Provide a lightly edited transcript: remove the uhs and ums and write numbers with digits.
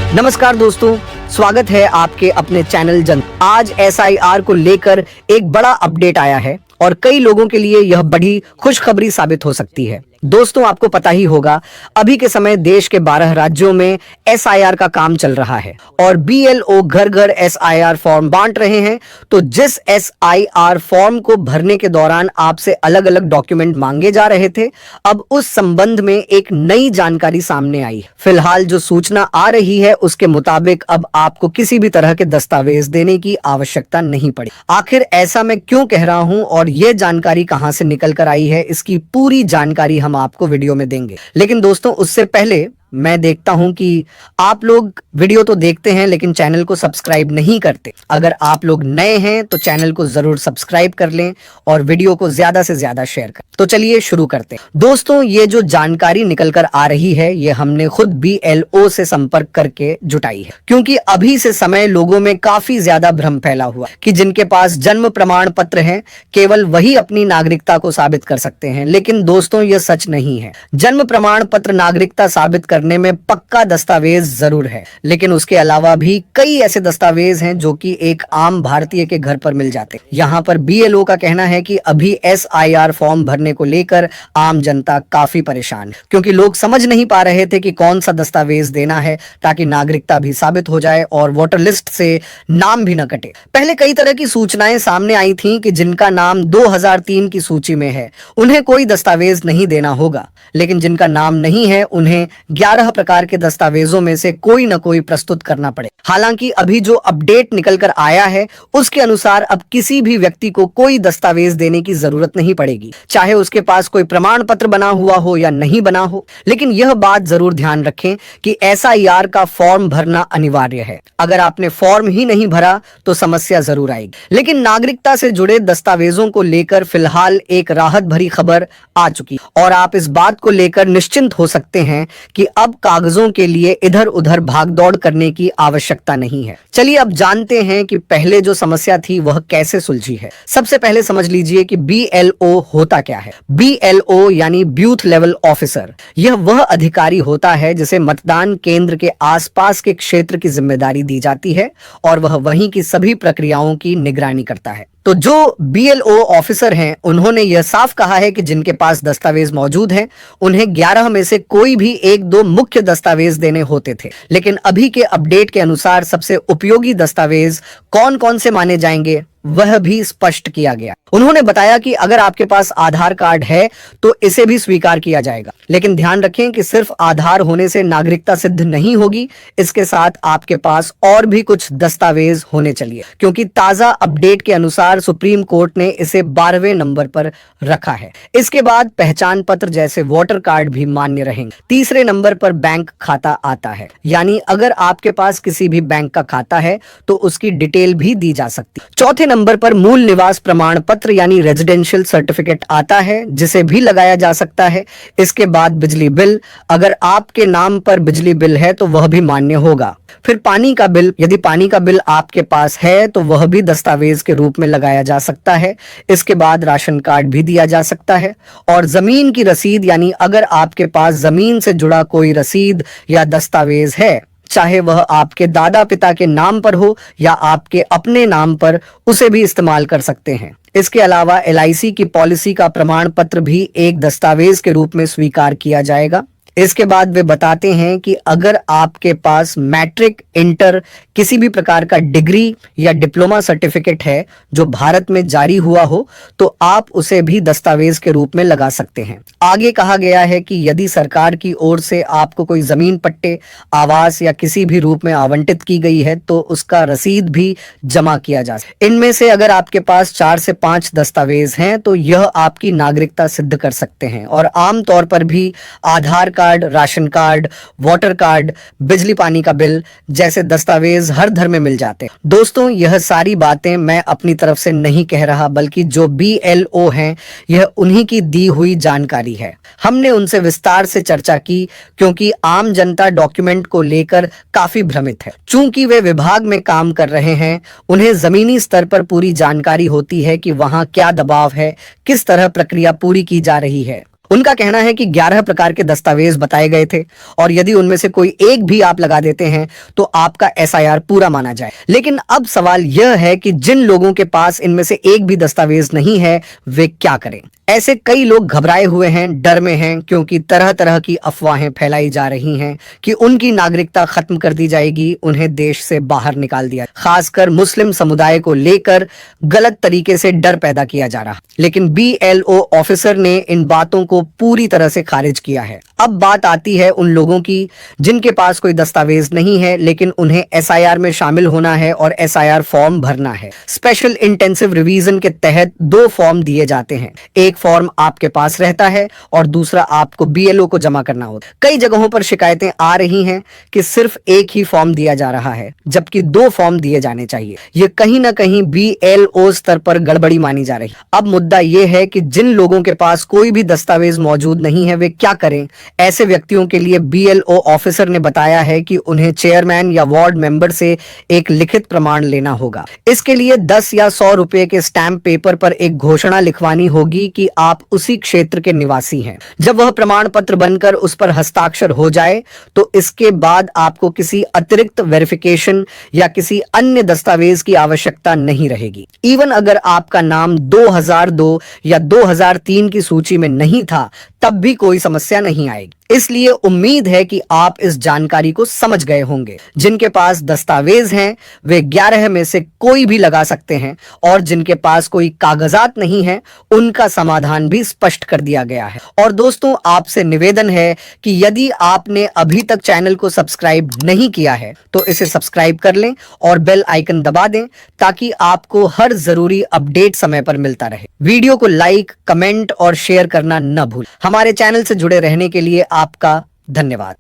नमस्कार दोस्तों, स्वागत है आपके अपने चैनल जन। आज एसआईआर को लेकर एक बड़ा अपडेट आया है और कई लोगों के लिए यह बड़ी खुशखबरी साबित हो सकती है। दोस्तों, आपको पता ही होगा, अभी के समय देश के 12 राज्यों में एसआईआर का काम चल रहा है और बीएलओ घर घर एसआईआर फॉर्म बांट रहे हैं। तो जिस एसआईआर फॉर्म को भरने के दौरान आपसे अलग अलग डॉक्यूमेंट मांगे जा रहे थे, अब उस संबंध में एक नई जानकारी सामने आई। फिलहाल जो सूचना आ रही है उसके मुताबिक अब आपको किसी भी तरह के दस्तावेज देने की आवश्यकता नहीं पड़ी। आखिर ऐसा मैं क्यों कह रहा हूं और यह जानकारी कहां से निकल कर आई है, इसकी पूरी जानकारी हम आपको वीडियो में देंगे। लेकिन दोस्तों, उससे पहले मैं देखता हूं कि आप लोग वीडियो तो देखते हैं लेकिन चैनल को सब्सक्राइब नहीं करते। अगर आप लोग नए हैं तो चैनल को जरूर सब्सक्राइब कर लें और वीडियो को ज्यादा से ज्यादा शेयर करें। तो चलिए शुरू करते हैं। दोस्तों, ये जो जानकारी निकल कर आ रही है ये हमने खुद बीएलओ से संपर्क करके जुटाई है, क्योंकि अभी से समय लोगों में काफी ज्यादा भ्रम फैला हुआ कि जिनके पास जन्म प्रमाण पत्र है केवल वही अपनी नागरिकता को साबित कर सकते हैं। लेकिन दोस्तों, यह सच नहीं है। जन्म प्रमाण पत्र नागरिकता साबित करने में पक्का दस्तावेज जरूर है, लेकिन उसके अलावा भी कई ऐसे दस्तावेज हैं जो कि एक आम भारतीय के घर पर मिल जाते हैं। यहाँ पर बीएलओ का कहना है कि अभी एसआईआर फॉर्म भरने को लेकर आम जनता काफी परेशान है, क्योंकि लोग समझ नहीं पा रहे थे कि कौन सा दस्तावेज देना है ताकि नागरिकता भी साबित हो जाए और वोटर लिस्ट से नाम भी न कटे। पहले कई तरह की सूचनाएं सामने आई थी कि जिनका नाम 2003 की सूची में है उन्हें कोई दस्तावेज नहीं देना होगा, लेकिन जिनका नाम नहीं है उन्हें 11 प्रकार के दस्तावेजों में से कोई न कोई प्रस्तुत करना पड़े। हालांकि अभी जो अपडेट निकल कर आया है उसके अनुसार अब किसी भी व्यक्ति को कोई दस्तावेज देने की जरूरत नहीं पड़ेगी, चाहे उसके पास कोई प्रमाण पत्र बना हुआ हो या नहीं बना हो। लेकिन यह बात जरूर ध्यान रखें कि एसआईआर का फॉर्म भरना अनिवार्य है। अगर आपने फॉर्म ही नहीं भरा तो समस्या जरूर आएगी। लेकिन नागरिकता से जुड़े दस्तावेजों को लेकर फिलहाल एक राहत भरी खबर आ चुकी और आप इस बात को लेकर निश्चिंत हो सकते हैं कि अब कागजों के लिए इधर उधर भागदौड़ करने की आवश्यकता नहीं है। चलिए अब जानते हैं कि पहले जो समस्या थी वह कैसे सुलझी है। सबसे पहले समझ लीजिए कि बीएलओ होता क्या है। बीएलओ यानी बूथ लेवल ऑफिसर। यह वह अधिकारी होता है जिसे मतदान केंद्र के आसपास के क्षेत्र की जिम्मेदारी दी जाती है और वह वहीं की सभी प्रक्रियाओं की निगरानी करता है। तो जो बीएलओ ऑफिसर हैं उन्होंने यह साफ कहा है कि जिनके पास दस्तावेज मौजूद हैं उन्हें 11 में से कोई भी 1-2 मुख्य दस्तावेज देने होते थे, लेकिन अभी के अपडेट के अनुसार सबसे उपयोगी दस्तावेज कौन कौन से माने जाएंगे वह भी स्पष्ट किया गया। उन्होंने बताया कि अगर आपके पास आधार कार्ड है तो इसे भी स्वीकार किया जाएगा, लेकिन ध्यान रखें कि सिर्फ आधार होने से नागरिकता सिद्ध नहीं होगी। इसके साथ आपके पास और भी कुछ दस्तावेज होने चाहिए, क्योंकि ताजा अपडेट के अनुसार सुप्रीम कोर्ट ने इसे 12वें नंबर पर रखा है। इसके बाद पहचान पत्र जैसे वोटर कार्ड भी मान्य रहेंगे। तीसरे नंबर पर बैंक खाता आता है, यानी अगर आपके पास किसी भी बैंक का खाता है तो उसकी डिटेल भी दी जा सकती है। चौथे नंबर पर मूल निवास प्रमाण पत्र यानी रेजिडेंशियल सर्टिफिकेट आता है, जिसे भी लगाया जा सकता है। इसके बाद बिजली बिल, अगर आपके नाम पर बिजली बिल है तो वह भी मान्य होगा। फिर पानी का बिल, यदि पानी का बिल आपके पास है तो वह भी दस्तावेज के रूप में लगाया जा सकता है। इसके बाद राशन कार्ड भी दिया जा सकता है और जमीन की रसीद, यानी अगर आपके पास जमीन से जुड़ा कोई रसीद या दस्तावेज है, चाहे वह आपके दादा पिता के नाम पर हो या आपके अपने नाम पर, उसे भी इस्तेमाल कर सकते हैं। इसके अलावा एलआईसी की पॉलिसी का प्रमाण पत्र भी एक दस्तावेज के रूप में स्वीकार किया जाएगा। इसके बाद वे बताते हैं कि अगर आपके पास मैट्रिक, इंटर, किसी भी प्रकार का डिग्री या डिप्लोमा सर्टिफिकेट है जो भारत में जारी हुआ हो तो आप उसे भी दस्तावेज के रूप में लगा सकते हैं। आगे कहा गया है कि यदि सरकार की ओर से आपको कोई जमीन पट्टे, आवास या किसी भी रूप में आवंटित की गई है तो उसका रसीद भी जमा किया जा सकता है। इनमें से अगर आपके पास 4 से 5 दस्तावेज हैं तो यह आपकी नागरिकता सिद्ध कर सकते हैं और आमतौर पर भी Aadhaar card, ration card, voter card, बिजली पानी का बिल जैसे दस्तावेज हर घर में मिल जाते हैं। दोस्तों, यह सारी बातें मैं अपनी तरफ से नहीं कह रहा, बल्कि जो बीएलओ हैं यह उन्हीं की दी हुई जानकारी है। हमने उनसे विस्तार से चर्चा की क्योंकि आम जनता डॉक्यूमेंट को लेकर काफी भ्रमित है। चूंकि वे विभाग में काम कर रहे हैं, उन्हें जमीनी स्तर पर पूरी जानकारी होती है कि वहां क्या दबाव है, किस तरह प्रक्रिया पूरी की जा रही है। उनका कहना है कि 11 प्रकार के दस्तावेज बताए गए थे और यदि उनमें से कोई एक भी आप लगा देते हैं तो आपका एसआईआर पूरा माना जाए। लेकिन अब सवाल यह है कि जिन लोगों के पास इनमें से एक भी दस्तावेज नहीं है वे क्या करें। ऐसे कई लोग घबराए हुए हैं, डर में हैं, क्योंकि तरह तरह की अफवाहें फैलाई जा रही हैं कि उनकी नागरिकता खत्म कर दी जाएगी, उन्हें देश से बाहर निकाल दिया। खासकर मुस्लिम समुदाय को लेकर गलत तरीके से डर पैदा किया जा रहा। लेकिन बीएलओ ऑफिसर ने इन बातों को पूरी तरह से खारिज किया है। अब बात आती है उन लोगों की जिनके पास कोई दस्तावेज नहीं है लेकिन उन्हें एसआईआर में शामिल होना है और एसआईआर फॉर्म भरना है। स्पेशल इंटेंसिव रिवीजन के तहत 2 फॉर्म दिए जाते हैं। एक फॉर्म आपके पास रहता है और दूसरा आपको बीएलओ को जमा करना होता है। कई जगहों पर शिकायतें आ रही हैं कि सिर्फ एक ही फॉर्म दिया जा रहा है जबकि 2 फॉर्म दिए जाने चाहिए। यह कहीं ना कहीं बीएलओ स्तर पर गड़बड़ी मानी जा रही है। अब मुद्दा यह है कि जिन लोगों के पास कोई भी दस्तावेज मौजूद नहीं है वे क्या करें। ऐसे व्यक्तियों के लिए बीएलओ ऑफिसर ने बताया है कि उन्हें चेयरमैन या वार्ड मेंबर से एक लिखित प्रमाण लेना होगा। इसके लिए 10 या 100 रुपए के स्टैंप पेपर पर एक घोषणा लिखवानी होगी कि आप उसी क्षेत्र के निवासी हैं। जब वह प्रमाण पत्र बनकर उस पर हस्ताक्षर हो जाए तो इसके बाद आपको किसी अतिरिक्त वेरिफिकेशन या किसी अन्य दस्तावेज की आवश्यकता नहीं रहेगी। इवन अगर आपका नाम 2002 या 2003 की सूची में नहीं था तब भी कोई समस्या नहीं आएगी। इसलिए उम्मीद है कि आप इस जानकारी को समझ गए होंगे। जिनके पास दस्तावेज हैं वे 11 में से कोई भी लगा सकते हैं और जिनके पास कोई कागजात नहीं है उनका समाधान भी स्पष्ट कर दिया गया है। और दोस्तों आपसे निवेदन है कि यदि आपने अभी तक चैनल को सब्सक्राइब नहीं किया है तो इसे सब्सक्राइब कर लें और बेल आइकन दबा दें ताकि आपको हर जरूरी अपडेट समय पर मिलता रहे। वीडियो को लाइक, कमेंट और शेयर करना न भूलें। हमारे चैनल से जुड़े रहने के लिए आपका धन्यवाद।